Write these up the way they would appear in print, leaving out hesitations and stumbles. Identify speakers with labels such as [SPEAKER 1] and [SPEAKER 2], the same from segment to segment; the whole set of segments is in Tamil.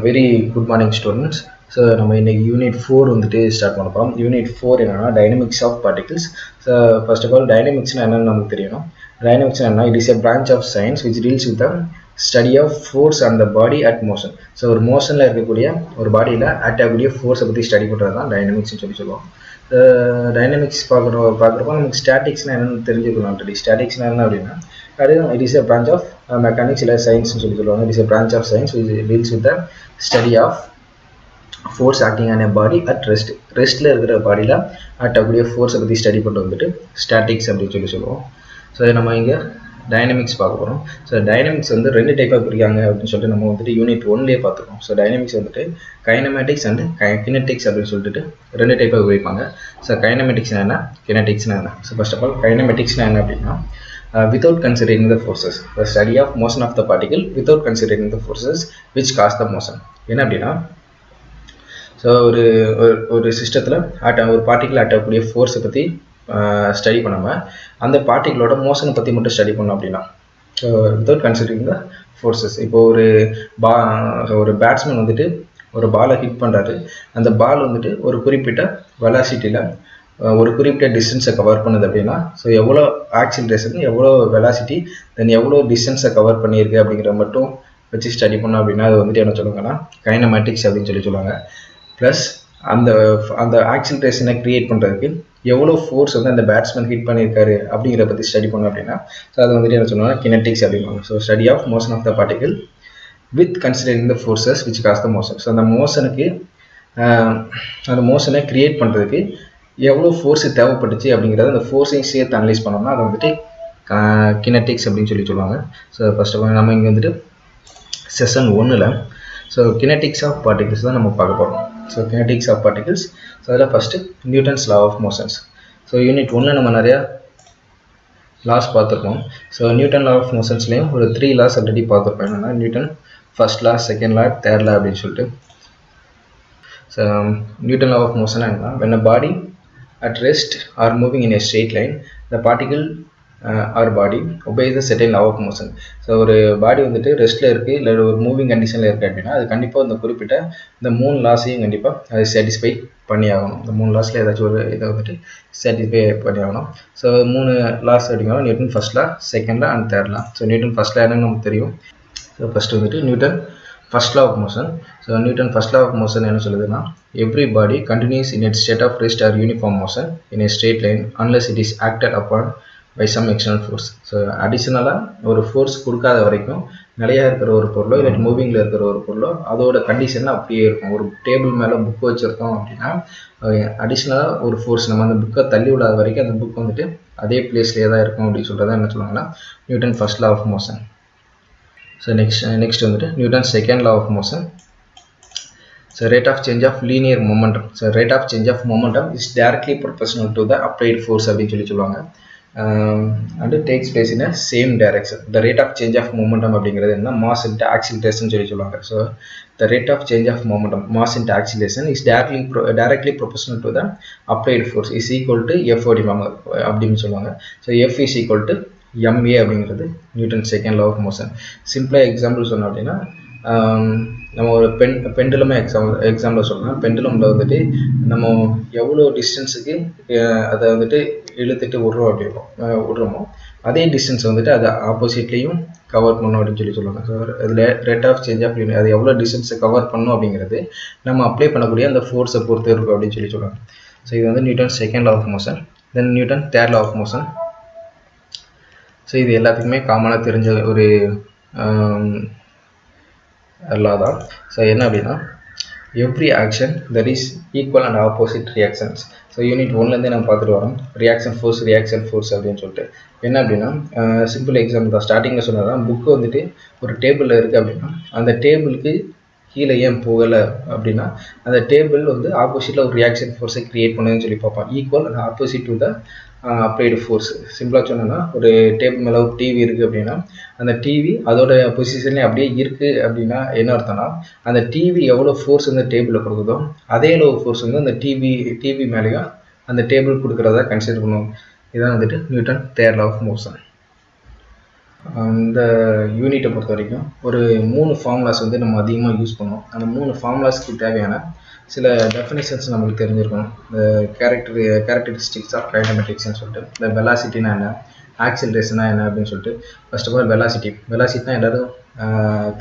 [SPEAKER 1] Very good morning students. So நம்ம இன்னைக்கு யூனிட் 4 வந்துட்டு ஸ்டார்ட் பண்ண போகிறோம். யூனிட் 4 என்னன்னா dynamics of particles. So first of all டைனமிக்ஸ்னா என்னன்னு நமக்கு தெரியணும். டைனமிக்ஸ் என்ன, it is a branch of science which deals with the study of force and the body at motion. So ஒரு மோஷனில் இருக்கக்கூடிய ஒரு பாடியில் ஆக்ட் ஆகக்கூடிய ஃபோர்ஸை பற்றி ஸ்டடி பண்ணுறது தான் டைனமிக்ஸ்னு சொல்லுவோம். டைனமிக்ஸ் பார்க்குறப்போ நமக்கு ஸ்டாட்டிக்ஸ்னால் என்னென்னு தெரிஞ்சுக்கலாம். ஆல்ரெடி ஸ்டாட்டிக்ஸ்னால் என்ன அப்படின்னா it is a branch of mechanics இல்லை சயின்ஸ்னு சொல்லுவாங்க. it is a branch of science which deals with the study of force acting on a body at rest. ரெஸ்ட்டில் இருக்கிற பாடியில் ஆக்ட் ஆகக்கூடிய ஃபோர்ஸை பற்றி ஸ்டடி பண்ணிட்டு வந்துட்டு ஸ்டாட்டிக்ஸ் அப்படின்னு சொல்லுவோம். ஸோ நம்ம இங்கே டைனமிக்ஸ் பார்க்க போகிறோம். ஸோ டைனமிக்ஸ் வந்து ரெண்டு டைப்பாக பிரிக்காங்க அப்படின்னு சொல்லிட்டு நம்ம வந்துட்டு யூனிட் 1லேயே பார்த்துருக்கோம். ஸோ டைனமிக்ஸ் வந்துட்டு கைனமேட்டிக்ஸ் அண்ட் கினெட்டிக்ஸ் அப்படின்னு சொல்லிட்டு ரெண்டு டைப்பாக பிரிப்பாங்க. ஸோ கைனமேட்டிக்ஸ்னா என்ன, கினெட்டிக்ஸ்னா என்ன. ஸோ ஃபர்ஸ்ட் ஆஃப் ஆல் கைனமேட்டிக்ஸ்னா என்ன அப்படின்னா without considering the forces, the study of motion of the particle without considering the forces which cause the motion. என்ன அப்படின்னா, ஸோ ஒரு சிஸ்டத்தில் ஒரு பார்ட்டிகிள் ஆக்ட் ஆகக்கூடிய ஃபோர்ஸை பற்றி ஸ்டடி பண்ணாமல் அந்த பார்ட்டிகளோட மோஷனை பற்றி மட்டும் ஸ்டடி பண்ணோம் அப்படின்னா, so without considering the forces. இப்போ ஒரு பேட்ஸ்மேன் வந்துட்டு ஒரு பாலை ஹிட் பண்ணுறாரு. அந்த பால் வந்துட்டு ஒரு குறிப்பிட்ட வெலாசிட்டியில் ஒரு குறிப்பிட்ட டிஸ்டன்ஸை கவர் பண்ணுது அப்படின்னா, ஸோ எவ்வளோ ஆக்சிலரேஷன், எவ்வளோ வெலாசிட்டி, தென் எவ்வளோ டிஸ்டன்ஸை கவர் பண்ணியிருக்கு அப்படிங்கிற மட்டும் வச்சு ஸ்டடி பண்ணோம் அப்படின்னா அது வந்துட்டு என்ன சொல்லுவாங்கன்னா கைனமேட்டிக்ஸ் அப்படின்னு சொல்லுவாங்க. ப்ளஸ் அந்த ஆக்சிலரேஷனை க்ரியேட் பண்ணுறதுக்கு எவ்வளோ ஃபோர்ஸ் வந்து அந்த பேட்ஸ்மேன் ஹிட் பண்ணியிருக்காரு அப்படிங்கிற பற்றி ஸ்டடி பண்ணோம் அப்படின்னா ஸோ அது வந்துட்டு என்ன சொல்லுவாங்கன்னா கினெட்டிக்ஸ் அப்படின்வாங்க. So study of motion of the particle with considering the forces which cause the motion. So அந்த மோஷனை க்ரியேட் பண்ணுறதுக்கு எவ்வளோ ஃபோர்ஸு தேவைப்பட்டுச்சு அப்படிங்கிறத அந்த ஃபோர்ஸையும் சேர்த்து அனலைஸ் பண்ணோம்னா அதை வந்துட்டு கினெட்டிக்ஸ் அப்படின்னு சொல்லுவாங்க. ஸோ ஃபர்ஸ்ட் ஆஃப் ஆல் நம்ம இங்கே வந்துட்டு செஷன் 1ல் ஸோ கினெட்டிக்ஸ் ஆஃப் பார்ட்டிகல்ஸ் தான் நம்ம பார்க்க போகிறோம். So kinetics of particles, so அதில் first Newton's law of motions. So unit 1ல் நம்ம நிறையா லாஸ் பார்த்துருக்கோம். ஸோ நியூட்டன் லா ஆஃப் மோஷன்ஸ்லேயும் ஒரு 3 லாஸ் ஆல்ரெடி பார்த்துருப்போம். என்னென்னா Newton first law, second law, third law அப்படின்னு சொல்லிட்டு. So Newton law of motion என்னன்னா, when a body at rest or moving in a straight line, the particle or body obeys a certain law of motion. So ஒரு பாடி வந்துட்டு ரெஸ்ட்டில் இருக்குது இல்லை ஒரு மூவிங் கண்டிஷனில் இருக்குது அப்படின்னா அது கண்டிப்பாக இந்த குறிப்பிட்ட இந்த 3 லாஸையும் கண்டிப்பாக அது சாட்டிஸ்ஃபை பண்ணி ஆகணும். இந்த 3 லாஸில் ஏதாச்சும் ஒரு இதை வந்துட்டு சாட்டிஸ்ஃபை பண்ணி ஆகணும். ஸோ 3 லாஸ் அப்படிங்கிறோம், Newton first law, second law and third law. So Newton first law என்னன்னு நமக்கு தெரியும். ஸோ ஃபஸ்ட்டு வந்துட்டு Newton first law of motion. So Newton first law of motion என்ன சொல்லுதுன்னா, every body continues in its state of rest or uniform motion in a straight line unless it is acted upon by some external force. So அடிஷ்னலாக ஒரு ஃபோர்ஸ் கொடுக்காத வரைக்கும் நிலையாக இருக்கிற ஒரு பொருளோ இல்லை மூவிங்கில் இருக்கிற ஒரு பொருளோ அதோட கண்டிஷன் அப்படியே இருக்கும். ஒரு டேபிள் மேலே புக் வச்சுருக்கோம் அப்படின்னா அடிஷ்னலாக ஒரு ஃபோர்ஸ் நம்ம அந்த புக்கை தள்ளி விடாத வரைக்கும் அந்த புக் வந்துட்டு அதே பிளேஸ்லேயே தான் இருக்கும் அப்படின்னு சொல்கிறதா என்ன சொல்லுவாங்கன்னா Newton first law of motion. So next வந்துட்டு Newton second law of motion. So rate of change of linear momentum. So rate of change of momentum is directly proportional to the applied force அப்படின்னு சொல்லுவாங்க. And takes place in a same direction. The rate of change of momentum அப்படிங்கிறது என்ன, மாஸ் இன்ட்டு ஆக்சிலரேஷன் சொல்லுவாங்க. So the rate of change of momentum, mass into acceleration is directly proportional to the applied force is equal to F அப்படின்னு சொல்லுவாங்க. So F is equal to MA அப்படிங்கிறது Newton second law of motion. சிம்பிளாக எக்ஸாம்பிள் சொன்னோம் அப்படின்னா நம்ம ஒரு பெண்டுலமே எக்ஸாம்பிள் சொல்லலாம். பெண்டுலமில் வந்துட்டு நம்ம எவ்வளோ டிஸ்டன்ஸுக்கு அதை வந்துட்டு இழுத்துட்டு விடுறோமோ அதே டிஸ்டன்ஸ் வந்துட்டு அதை ஆப்போசிட்லேயும் கவர் பண்ணணும் அப்படின்னு சொல்லுவாங்க. ஸோ அதில் ரேட் ஆஃப் சேஞ்ச் ஆஃப் அது எவ்வளோ டிஸ்டன்ஸை கவர் பண்ணணும் அப்படிங்கிறது நம்ம அப்ளை பண்ணக்கூடிய அந்த ஃபோர்ஸை பொறுத்து இருக்கும் அப்படின்னு சொல்லுவாங்க. ஸோ இது வந்து Newton second law of motion. Then Newton third law of motion. So இது எல்லாத்துக்குமே காமனாக தெரிஞ்ச ஒரு லா தான். ஸோ என்ன அப்படின்னா, every action there is equal and opposite reactions. So unit 1லேருந்தே நம்ம பார்த்துட்டு வரோம் ரியாக்ஷன் ஃபோர்ஸ் அப்படின்னு சொல்லிட்டு. என்ன அப்படின்னா சிம்பிள் எக்ஸாம்பிள் தான், ஸ்டார்டிங்கில் சொன்னதான் புக்கு வந்துட்டு ஒரு டேபிளில் இருக்குது அப்படின்னா அந்த டேபிளுக்கு கீழே ஏன் போகலை அப்படின்னா அந்த டேபிள் வந்து ஆப்போசிட்டில் ஒரு ரியாக்ஷன் ஃபோர்ஸை க்ரியேட் பண்ணுதுன்னு சொல்லி பார்ப்போம். Equal and opposite to the applied force. சிம்பிளாக சொன்னோன்னா ஒரு டேபிள் மேலே ஒரு டிவி இருக்குது அப்படின்னா அந்த டிவி அதோட பொசிஷன்லேயே அப்படியே இருக்குது அப்படின்னா என்ன அர்த்தம்னா அந்த டிவி எவ்வளோ ஃபோர்ஸ் வந்து டேபிளில் கொடுக்குதோ அதே அளவு ஃபோர்ஸ் வந்து அந்த டிவி மேலேயும் அந்த டேபிள் கொடுக்குறதா கன்சிடர் பண்ணுவோம். இதான் வந்துட்டு Newton third law of motion. இந்த யூனிட்டை பொறுத்த வரைக்கும் ஒரு 3 ஃபார்முலாஸ் வந்து நம்ம அதிகமாக யூஸ் பண்ணுவோம். அந்த 3 ஃபார்முலாஸ்க்கு தேவையான சில டெஃபினிஷன்ஸ் நம்மளுக்கு தெரிஞ்சிருக்கணும். இந்த கேரக்டரிஸ்டிக்ஸ் ஆஃப் கைனமெட்டிக்ஸ்னு சொல்லிட்டு, இந்த வெலாசிட்டினா என்ன, ஆக்சிலரேஷனா என்ன அப்படின்னு சொல்லிட்டு. ஃபர்ஸ்ட் ஆஃப் ஆல் வெலாசிட்டினா எல்லாரும்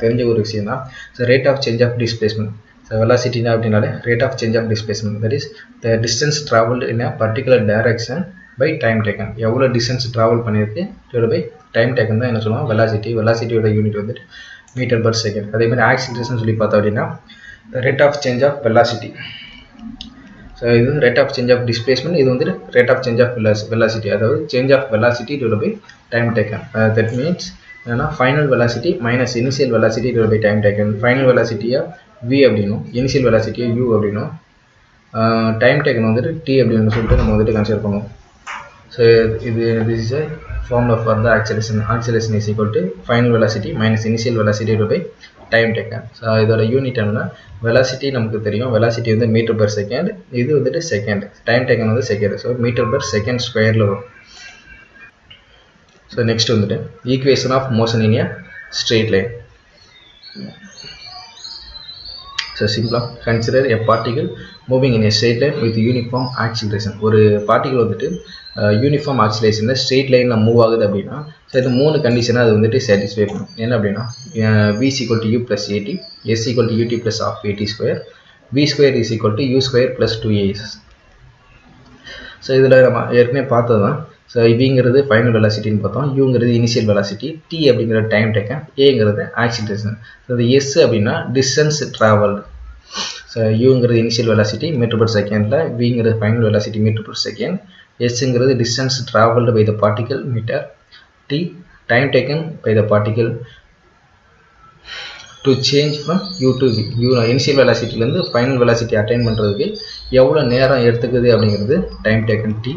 [SPEAKER 1] தெரிஞ்ச ஒரு விஷயம் தான். So rate of change of displacement. So வெலாசிட்டினா அப்படின்னாலே rate of change of displacement, that is the distance travelled in a particular direction by time taken. எவ்வளோ டிஸ்டன்ஸ் ட்ராவல் பண்ணியிருக்கு டிவைட் பை டைம் டேக்கன் தான் என்ன சொல்லுவோம் வெலாசிட்டி. வெலாசிட்டியோட யூனிட் வந்துட்டு மீட்டர் பர் செகண்ட். அதே மாதிரி ஆக்சிலரேஷன் சொல்லி பார்த்தோம் அப்படின்னா rate of change of velocity. So இது rate of change of displacement, இது வந்துட்டு rate of change of velocity, அதாவது change of velocity divide by time taken. That means என்னன்னா final velocity minus initial velocity divide by time taken. Final வெலாசிட்டியை v அப்படின்னும், இனிஷியல் வெலாசிட்டியை u அப்படின்னும், டைம் டேக்கன் வந்துட்டு t அப்படின்னு சொல்லிட்டு நம்ம வந்துட்டு கன்சிடர் பண்ணுவோம். So this is a formula for the acceleration. Acceleration is equal to final velocity minus initial velocity divided by time taken. So இதோட யூனிட் என்னன்னா வெலாசிட்டி நமக்கு தெரியும், வெலாசிட்டி வந்து மீட்டர் பர் செகண்ட், இது வந்துட்டு செகண்ட், டைம் டேக்கன் வந்து second. So metre per second ஸ்கொயரில் வரும். ஸோ நெக்ஸ்ட் வந்துட்டு equation of motion in a straight line. So சிம்பிளாக consider a particle moving in a straight line with uniform acceleration. ஒரு பார்ட்டிகல் வந்துட்டு யூனிஃபார்ம் ஆக்சிலரேஷனில் ஸ்ட்ரெயிட் லைனில் மூவ் ஆகுது அப்படின்னா, ஸோ இது 3 கண்டிஷனாக அது வந்துட்டு சாட்டிஸ்ஃபை பண்ணும். என்ன அப்படின்னா v = u + at, s = ut + half at², v² = u² + 2as. So இதில் நம்ம ஏற்கனவே பார்த்தது தான். ஸோ விங்கிறது ஃபைனல் வெலாசிட்டின்னு பார்த்தோம், யூங்கிறது இனிஷியல் வெலாசிட்டி, டி அப்படிங்கிற டைம் டேக்கன், ஏங்கிறது ஆக்சிலரேஷன். ஸோ இது எஸ் அப்படின்னா டிஸ்டன்ஸ் ட்ராவல்டு. ஸோ யூங்கிறது இனிஷியல் வெலாசிட்டி மீட்டர் பர் செகண்டில், விங்கிறது final velocity metre per second, எஸ்ங்கிறது distance travelled by the particle metre, T time taken by the particle to change from U to V. U initial வெலாசிட்டிலேருந்து ஃபைனல் வெலாசிட்டி அட்டைன் பண்ணுறதுக்கு எவ்வளோ நேரம் எடுத்துக்குது அப்படிங்கிறது time taken T.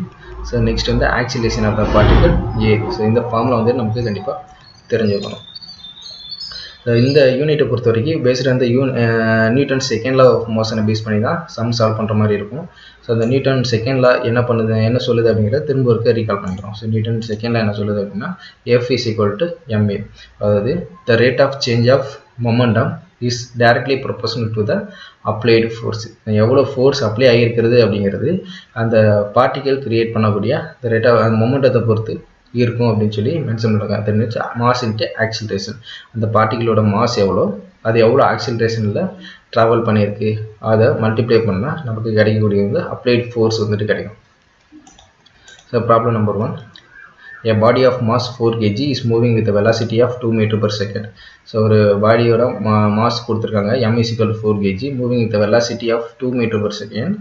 [SPEAKER 1] So next வந்து acceleration of the particle A. So இந்த ஃபார்முலா வந்து நமக்கு கண்டிப்பாக தெரிஞ்சுக்கணும். இந்த யூனிட்டை பொறுத்த வரைக்கும் பேஸ்ட் அந்த நியூட்டன் செகண்ட் லா ஆஃப் மோஷனை பேஸ் பண்ணி தான் சம் சால்வ் பண்ணுற மாதிரி இருக்கும். ஸோ அந்த நியூட்டன் செகண்ட் லா என்ன சொல்லுது அப்படிங்கிறத திரும்ப இருக்க ரீகால் பண்ணிக்கிறோம். ஸோ நியூட்டன் செகண்ட் லா என்ன சொல்லுது அப்படின்னா F = ma, அதாவது the rate of change of momentum is directly proportional to the applied force. எவ்வளோ ஃபோர்ஸ் அப்ளை ஆகியிருக்கிறது அப்படிங்கிறது அந்த பார்ட்டிகல் கிரியேட் பண்ணக்கூடிய த ரேட் ஆஃப் அந்த மொமெண்டத்தை பொறுத்து இருக்கும் அப்படின்னு சொல்லி மென்ஷன் பண்ணுறாங்க. தெரிஞ்சு மாஸ் இன்ட்டு ஆக்சிலரேஷன், அந்த பார்ட்டிகளோட மாஸ் எவ்வளோ, அது எவ்வளோ ஆக்சிலரேஷனில் ட்ராவல் பண்ணியிருக்கு, அதை மல்டிப்ளை பண்ணால் நமக்கு கிடைக்கக்கூடிய வந்து அப்ளைட் ஃபோர்ஸ் வந்துட்டு கிடைக்கும். So problem number 1, a body of mass 4 kg is moving with a velocity of 2 meter per second. So ஒரு பாடியோட மாஸ் கொடுத்துருக்காங்க, m = 4 kg, moving with a velocity of 2 meter per second,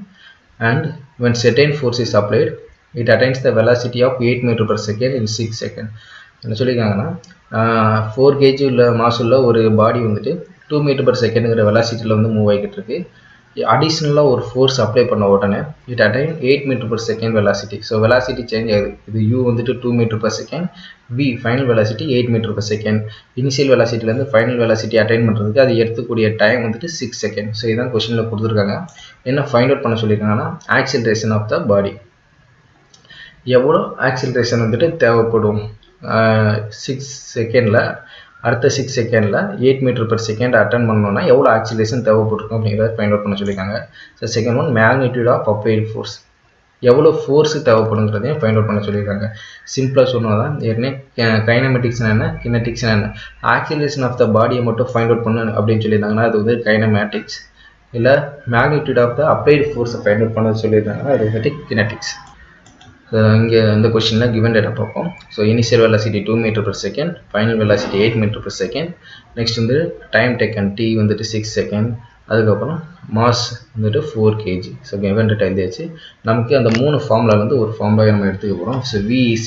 [SPEAKER 1] and when certain force is applied it attains the velocity of 8 meter per second in 6 seconds. என்ன சொல்லியிருக்காங்கன்னா 4 kg உள்ள மாஸ் உள்ள ஒரு பாடி வந்துட்டு 2 meter per secondங்கிற வெலாசிட்டியில் வந்து மூவ் ஆகிக்கிட்டு இருக்கு. அடிஷ்னலாக ஒரு ஃபோர்ஸ் அப்ளை பண்ண உடனே it attain 8 meter per second velocity. So velocity change ஆகுது. இது u வந்துட்டு 2 meter per second, v final velocity 8 meter per second. Initial வெலாசிட்டிலேருந்து ஃபைனல் வெலாசிட்டி அட்டைன் பண்ணுறதுக்கு அது எடுத்துக்கூடிய டைம் வந்துட்டு 6 seconds. ஸோ இதான் கொஸ்டினில் கொடுத்துருக்காங்க. என்ன ஃபைண்ட் அவுட் பண்ண சொல்லியிருக்காங்கன்னா ஆக்சிலரேஷன் ஆஃப் த பாடி. எவ்வளோ ஆக்சிலரேஷன் வந்துட்டு தேவைப்படும் 6 செகண்டில், அடுத்த 6 செகண்டில் 8 meter per second அட்டன் பண்ணோன்னா எவ்வளோ ஆக்சிலேஷன் தேவைப்பட்டிருக்கும் அப்படிங்கிறத ஃபைண்ட் அவுட் பண்ண சொல்லியிருக்காங்க. So second one magnitude of applied force, எவ்வளோ ஃபோர்ஸு தேவைப்படுங்கிறதையும் ஃபைண்ட் அவுட் பண்ண சொல்லியிருக்காங்க. சிம்பிளாக சொன்னால் தான் ஏற்கனவே கைனமெட்டிக்ஸ் என்ன, கினெட்டிக்ஸ் என்ன, ஆக்சிலேஷன் ஆஃப் த பாடியை மட்டும் ஃபைண்ட் அவுட் பண்ணு அப்படின்னு சொல்லியிருந்தாங்கன்னா அது வந்து கைனமேட்டிக்ஸ், இல்லை மேக்னிடியூட் ஆஃப் த அப்ளைட் ஃபோர்ஸை ஃபைண்ட் அவுட் பண்ண சொல்லியிருந்தாங்கன்னா அது வந்துட்டு கினெட்டிக்ஸ். இங்கே இந்த கொஸ்டினில் கிவன் டேட்டா பார்ப்போம். So initial velocity 2 meter per second, final velocity 8 meter per second, next வந்து டைம் டேக்கன் டி வந்துட்டு 6 seconds, அதுக்கப்புறம் மாஸ் வந்துட்டு 4 kg. ஸோ கிவன் டேட்டா எழுதியாச்சு. நமக்கு அந்த 3 ஃபார்முலா வந்து ஒரு ஃபார்முலாவை நம்ம எடுத்துக்க போகிறோம். So v =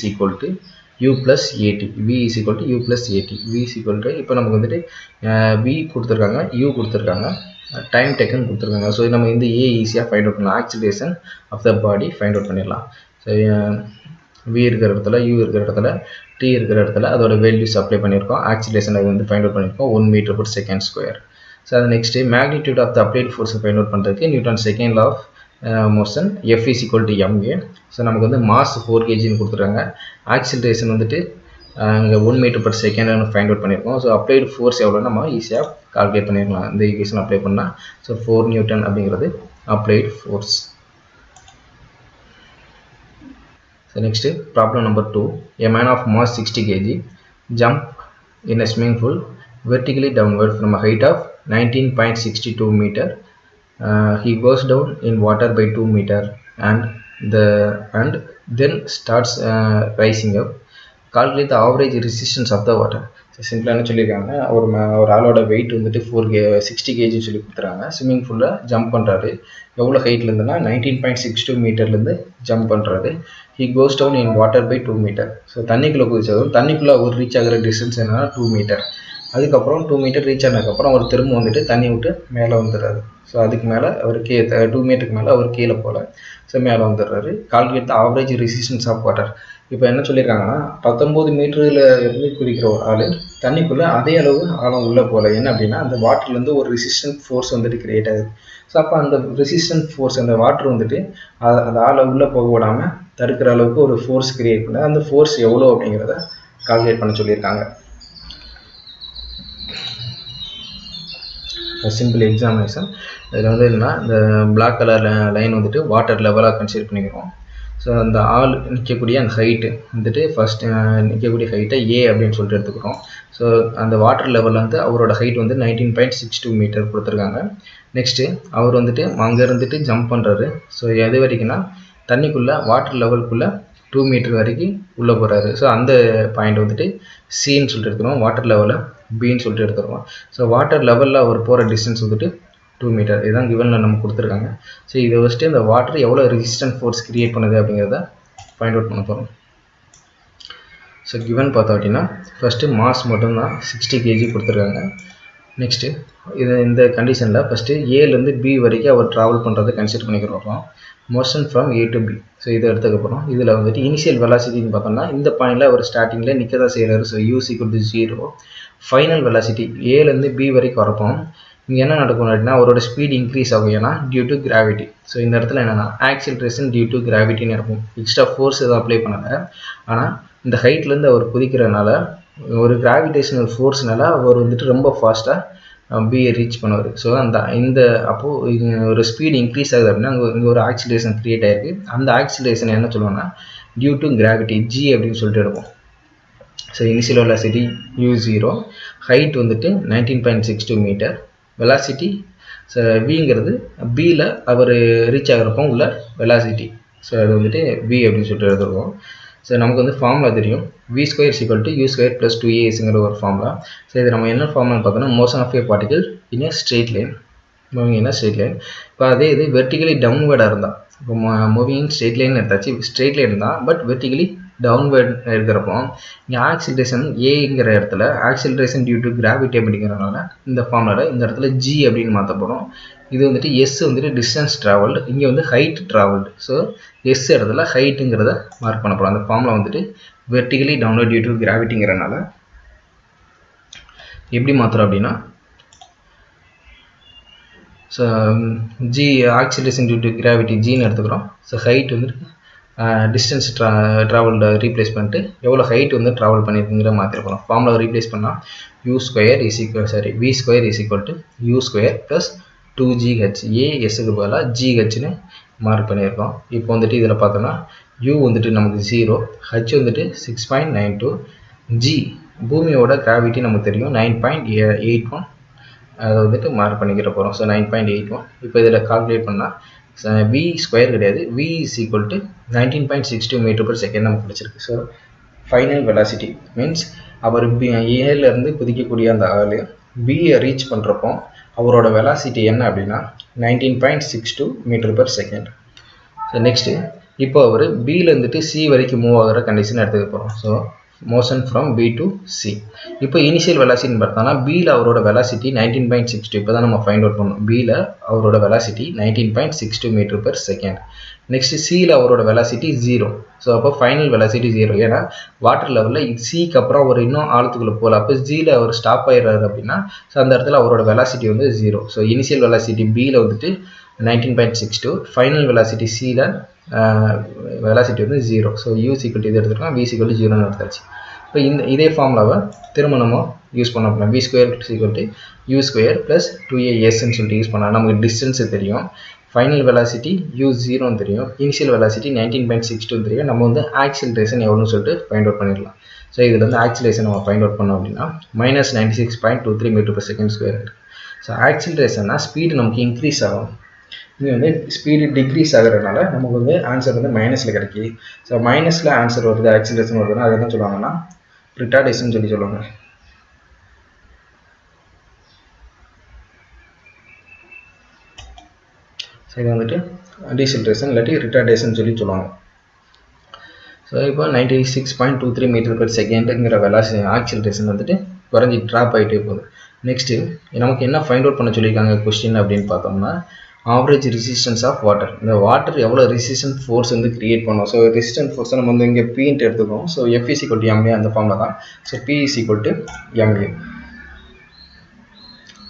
[SPEAKER 1] u + at, v = u + at, v இப்போ நமக்கு வந்துட்டு v கொடுத்துருக்காங்க, u கொடுத்துருக்காங்க, டைம் டேக்கன் கொடுத்துருக்காங்க. ஸோ நம்ம இந்த ஏ ஈஸியாக ஃபைண்ட் அவுட் பண்ணலாம். Acceleration of the body find out பண்ணிடலாம். ஸோ v இருக்கிற இடத்துல, u இருக்கிற இடத்துல, t இருக்கிற இடத்துல அதோட வேல்யூஸ் அப்ளை பண்ணியிருக்கோம். ஆக்சிலேஷன் அது வந்து ஃபைண்ட் அவுட் பண்ணியிருக்கோம் 1 meter per second square. So அது next magnitude of the applied ஃபோர்ஸை ஃபைண்ட் அவுட் பண்ணுறதுக்கு Newton second law of motion F = ma. So நமக்கு வந்து மாஸ் 4 kgன்னு கொடுத்துருக்காங்க, ஆக்சிலரேஷன் வந்துட்டு இங்கே 1 meter per second find out பண்ணியிருக்கோம். ஸோ அப்ளைடு ஃபோர்ஸ் எவ்வளோ நம்ம ஈஸியாக கால்குலேட் பண்ணிடலாம் இந்த ஈக்குவேஷன் அப்ளை பண்ணால். ஸோ 4 நியூட்டன் அப்படிங்கிறது applied force. So next problem number 2. A man of mass 60 kg jump in a swimming pool vertically downward from a height of 19.62 meter. He goes down in water by 2 meter and then starts rising up. Calculate the average resistance of the water. சிம்பிளாக என்ன சொல்லியிருக்காங்க, ஒரு ஆளோட வெயிட் வந்துட்டு 60 kg சொல்லி கொடுத்துறாங்க. ஸ்விம்மிங் பூலில் ஜம்ப் பண்ணுறாரு. எவ்வளோ ஹைட்லேருந்துன்னா 19.62 மீட்டர்லேருந்து ஜம்ப் பண்ணுறாரு. He goes down in water by 2 meter. So தண்ணிக்குள்ளே குதிச்சதும் தண்ணிக்குள்ளே ஒரு ரீச் ஆகிற டிஸ்டன்ஸ் என்னன்னா 2 மீட்டர். அதுக்கப்புறம் 2 மீட்டர் ரீச் ஆனதுக்கப்புறம் அவர் திரும்ப வந்துட்டு தண்ணி விட்டு மேலே வந்துடுறாரு. ஸோ அதுக்கு மேலே அவர் 2 மீட்டருக்கு மேலே அவர் கீழே போகல. ஸோ மேலே வந்துடுறாரு. Calculate the average resistance of water. இப்போ என்ன சொல்லியிருக்காங்கன்னா 19 மீட்டரில் இருந்து குதிக்கிற ஒரு ஆள் தண்ணிக்குள்ளே அதே அளவு ஆழம் உள்ளே போகல. என்ன அப்படின்னா அந்த வாட்டர்லேருந்து ஒரு ரெசிஸ்டன்ட் ஃபோர்ஸ் வந்துட்டு கிரியேட் ஆகுது. ஸோ அப்போ அந்த ரெசிஸ்டன்ட் ஃபோர்ஸ் அந்த வாட்டர் வந்துட்டு அந்த ஆளை உள்ளே போக விடாமல் தடுக்கிற அளவுக்கு ஒரு ஃபோர்ஸ் கிரியேட் பண்ண, அந்த ஃபோர்ஸ் எவ்வளோ அப்படிங்கிறத கால்குலேட் பண்ண சொல்லியிருக்காங்க. Simple examination. இதில் வந்து என்னன்னா இந்த பிளாக் கலர் லைன் வந்துட்டு வாட்டர் லெவலாக கன்சிடர் பண்ணிக்கிறோம். ஸோ அந்த ஆள் நிற்கக்கூடிய அந்த ஹைட்டு வந்துட்டு ஃபஸ்ட்டு நிற்கக்கூடிய ஹைட்டை ஏ அப்படின்னு சொல்லிட்டு எடுத்துக்கிறோம். ஸோ அந்த வாட்டர் லெவலில் வந்து அவரோட ஹைட் வந்து 19.62 மீட்டர் கொடுத்துருக்காங்க. நெக்ஸ்ட்டு அவர் வந்துட்டு அங்கே இருந்துட்டு ஜம்ப் பண்ணுறாரு. ஸோ எது வரைக்கும்னா தண்ணிக்குள்ளே வாட்டர் லெவலுக்குள்ளே 2 மீட்டர் வரைக்கும் உள்ளே போகிறாரு. ஸோ அந்த பாயிண்ட் வந்துட்டு சின்னு சொல்லிட்டு எடுத்துக்கிறோம். வாட்டர் லெவலில் பின்னு சொல்லிட்டு எடுத்துக்கிறோம். ஸோ வாட்டர் லெவலில் அவர் போகிற டிஸ்டன்ஸ் வந்துட்டு 2 மீட்டர். இதுதான் கிவனில் நம்ம கொடுத்துருக்காங்க. ஸோ இதை வச்சுட்டு இந்த வாட்டர் எவ்வளோ ரெசிஸ்டன்ட் ஃபோர்ஸ் கிரியேட் பண்ணுது அப்படிங்கிறத ஃபைண்ட் அவுட் பண்ண போகிறோம். ஸோ கிவன் பார்த்தோம் அப்படின்னா ஃபஸ்ட்டு மாஸ் மட்டும்தான் 60 kg கொடுத்துருக்காங்க. நெக்ஸ்ட்டு இந்த கண்டிஷனில் ஃபஸ்ட்டு ஏலேருந்து பி வரைக்கும் அவர் ட்ராவல் பண்ணுறதை கன்சிடர் பண்ணிக்கிறோம். Motion from A to B. So இதை எடுத்துக்கப்புறம் இதில் வந்துட்டு இனிஷியல் வெலாசிட்டின்னு பார்த்தோம்னா இந்த பாயிண்டில் அவர் ஸ்டார்டிங்கில் நிற்க தான் செய்கிறாரு. So U equal to 0. Final velocity ஏலேருந்து பி வரைக்கும் வரப்போம். இங்கே என்ன நடக்கும் அப்படின்னா அவரோட ஸ்பீட் இன்க்ரீஸ் ஆகும். ஏன்னா டியூ டு கிராவிட்டி. ஸோ இந்த இடத்துல என்னென்னா ஆக்சிலரேஷன் டியூ டு கிராவிட்டின்னு இருக்கும். எக்ஸ்ட்ரா ஃபோர்ஸ் எதுவும் அப்ளை பண்ணலை. ஆனால் இந்த ஹைட்லேருந்து அவர் குதிக்கிறனால ஒரு கிராவிடேஷனல் ஃபோர்ஸ்னால அவர் வந்துட்டு ரொம்ப ஃபாஸ்ட்டாக பியை ரீச் பண்ணுவார். ஸோ இந்த அப்போது ஒரு ஸ்பீடு இன்க்ரீஸ் ஆகுது அப்படின்னா இங்கே ஒரு ஆக்சிலரேஷன் க்ரியேட் ஆகிருக்கு. அந்த ஆக்சிலரேஷன் என்ன சொல்லுவோம்னா டியூ டு கிராவிட்டி ஜி அப்படின்னு சொல்லிட்டு எடுப்போம். So initial velocity u0, height வந்துட்டு 19.62 மீட்டர், வெலாசிட்டி ஸோ விங்கிறது பியில் அவர் ரீச் ஆகிறப்போ உள்ள வெலாசிட்டி. ஸோ அது வந்துட்டு v அப்படின்னு சொல்லிட்டு எடுத்துருக்கோம். ஸோ நமக்கு வந்து ஃபார்முலா தெரியும், v² = u² + 2as ஒரு ஃபார்முலா. ஸோ இது நம்ம என்ன ஃபார்முலான்னு பார்த்தோன்னா motion of a particle in a straight line, moving in straight line. இப்போ அதே இது வெர்டிகலி டவுன்வேர்டாக இருந்தால், இப்போ மூவிங் ஸ்ட்ரெயிட் லைன் எடுத்தாச்சு, ஸ்ட்ரெயிட் லைன் தான் பட் வெர்டிகலி டவுன்வேர்ட் இருக்கிறப்போ இங்கே ஆக்சிலரேஷன் ஏங்கிற இடத்துல ஆக்சிலரேஷன் டியூ டு கிராவிட்டி அப்படிங்கிறனால இந்த ஃபார்முலாவில் இந்த இடத்துல ஜி அப்படின்னு மாற்ற போகிறோம். இது வந்துட்டு எஸ் வந்துட்டு டிஸ்டன்ஸ் ட்ராவல்டு, இங்கே வந்து ஹைட் ட்ராவல்டு. ஸோ எஸ் இடத்துல ஹைட்டுங்கிறத மார்க் பண்ண போகிறோம். அந்த ஃபார்முலா வந்துட்டு வெர்டிகலி டவுன்வேர்ட் டியூ டு கிராவிட்டிங்கிறனால எப்படி மாற்றுறோம் அப்படின்னா so g acceleration due to gravity ஜின்னு எடுத்துக்கிறோம். ஸோ ஹைட் வந்துட்டு டிஸ்டன்ஸ் ட்ராவல்டு ரீப்ளேஸ் பண்ணிட்டு எவ்வளோ ஹைட் வந்து ட்ராவல் பண்ணியிருக்குங்கிற மாற்றிருக்கணும். ஃபார்முலா ரீப்ளேஸ் பண்ணால் v² = u² + 2gh. ஏஎஸ்க்கு பதிலாக ஜிஹெச்னு மார்க் பண்ணியிருக்கோம். இப்போ வந்துட்டு இதில் பார்த்தோன்னா u வந்துட்டு நமக்கு 0, h வந்துட்டு 6.92, g பூமியோட கிராவிட்டி நமக்கு தெரியும் 9.81, அதை வந்துட்டு மார்க் பண்ணிக்கிற போகிறோம். ஸோ 9.81. இப்போ இதில் கால்குலேட் பண்ணால் v² கிடையாது, v = 19.62 மீட்டர்/செகண்ட் நமக்கு கிடைச்சிருக்கு. ஸோ ஃபைனல் வெலாசிட்டி மீன்ஸ் அவர் ஏலேருந்து குதிக்கக்கூடிய அந்த ஆள் பியை ரீச் பண்ணுறப்போ அவரோட வெலாசிட்டி என்ன அப்படின்னா 19.62 மீட்டர்/செகண்ட். ஸோ நெக்ஸ்ட்டு இப்போ அவர் பியிலேருந்துட்டு சி வரைக்கும் மூவ் ஆகிற கண்டிஷன் எடுத்துக்க போகிறோம். So motion from B to C. இப்போ இனிஷியல் வெலாசிட்டின்னு பார்த்தோன்னா பியில் அவரோட வெலாசிட்டி 19.62. இப்போ தான் நம்ம ஃபைண்ட் அவுட் பண்ணோம். பியில் அவரோட வெலாசிட்டி 19.62 மீட்டர்/செகண்ட். நெக்ஸ்ட்டு சியில் அவரோட வெலாசிட்டி 0. ஸோ அப்போ ஃபைனல் வெலாசிட்டி 0. ஏன்னா வாட்டர் லெவலில் சிக்கு அப்புறம் அவர் இன்னும் ஆழத்துக்குள்ளே போகல. அப்போ ஜியில் அவர் ஸ்டாப் ஆகிடுறாரு அப்படின்னா ஸோ அந்த இடத்துல அவரோட வெலாசிட்டி வந்து 0. ஸோ இனிஷியல் வெலாசிட்டி பியில் வந்துட்டு 19.62, ஃபைனல் வெலாசிட்டி சியில் வெலாசிட்டி வந்து 0. ஸோ u = இது எடுத்துருக்கோம், v = 0ன்னு எடுத்தாச்சு. இப்போ இதே ஃபார்முலாவை திரும்ப நம்ம யூஸ் பண்ண போகிறோம். v square equal to u square plus 2asன்னு சொல்லிட்டு யூஸ் பண்ணலாம். நமக்கு டிஸ்டன்ஸு தெரியும், ஃபைனல் வெலாசிட்டி u0 தெரியும், இனிஷியல் வெலாசிட்டி 19.62 தெரியும். நம்ம வந்து ஆக்சிலரேஷன் எவ்வளோன்னு சொல்லிட்டு ஃபைண்ட் அவுட் பண்ணிடலாம். ஸோ இதில் வந்து ஆக்சிலரேஷன் நம்ம ஃபைண்ட் அவுட் பண்ணோம் அப்படின்னா -96.23 m/s². ஸோ ஆக்சிலரேஷன்னா ஸ்பீடு நமக்கு இன்க்ரீஸ் ஆகும். இது வந்து ஸ்பீடு டிக்ரீஸ் ஆகிறதுனால நமக்கு வந்து ஆன்சர் வந்து மைனஸில் கிடைக்கிது. ஸோ மைனஸில் ஆன்சர் வருது, ஆக்சிலரேஷன் வருதுன்னா அதை தான் சொல்லுவாங்கன்னா ரிட்டார்டேஷன் சொல்லி சொல்லுவாங்க. ஸோ இது வந்துட்டு டீசெலரேஷன் இல்லாட்டி ரிட்டார்டேஷன் சொல்லி சொல்லுவாங்க. ஸோ இப்போ 96.23 m/s வெலாசிட்டி ஆக்சிலரேஷன் வந்துட்டு குறைஞ்சி ட்ராப் ஆகிட்டே போகுது. நெக்ஸ்ட்டு நமக்கு என்ன ஃபைண்ட் அவுட் பண்ண சொல்லியிருக்காங்க கொஸ்டின் அப்படின்னு பார்த்தோம்னா ஆவரேஜ் ரெசிஸ்டன்ஸ் ஆஃப் வாட்டர். இந்த வாட்டர் எவ்வளோ ரெசிஸ்டன்ட் ஃபோர்ஸ் வந்து கிரியேட் பண்ணோம். ஸோ ரெசிஸ்டன்ட் ஃபோர்ஸை நம்ம வந்து இங்கே P எடுத்துக்கோம். ஸோ F = ma அந்த ஃபார்மில் தான். So P = ma.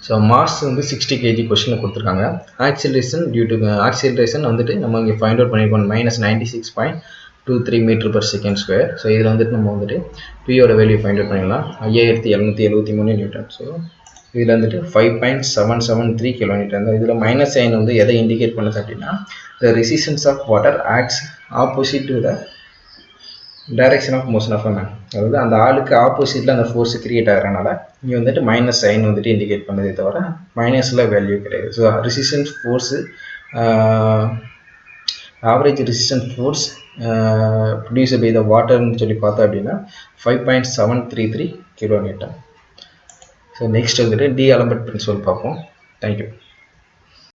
[SPEAKER 1] So mass வந்து 60 kg கொஸ்டினில் கொடுத்துருக்காங்க. ஆக்சிலரேஷன் வந்துட்டு நம்ம இங்கே ஃபைண்ட் அவுட் பண்ணியிருக்கோம் -96.23 m/s². ஸோ இதில் வந்துட்டு நம்ம வந்துட்டு பியோட வேல்யூ ஃபைண்ட் அவுட் பண்ணிடலாம் 5773 நியூட்டன். ஸோ இதில் வந்துட்டு 5.773 kN. இதில் மைனஸ் சைன் வந்து எதை இண்டிகேட் பண்ணுது அப்படின்னா the resistance of water acts opposite to the direction of motion of a man. அதாவது அந்த ஆளுக்கு ஆப்போசிட்டில் அந்த ஃபோர்ஸ் கிரியேட் ஆகிறனால இங்கே வந்துட்டு மைனஸ் சைன் வந்துட்டு இண்டிகேட் பண்ணுதே தவிர மைனஸில் வேல்யூ கிடையாது. So resistance force average resistance force produced by the வாட்டர்னு சொல்லி பார்த்தோம் அப்படின்னா 5.733 kN. ஸோ நெக்ஸ்ட் வந்துட்டு டி ஆலம்பர்ட் பிரின்சிபல் பார்ப்போம். தேங்க்யூ.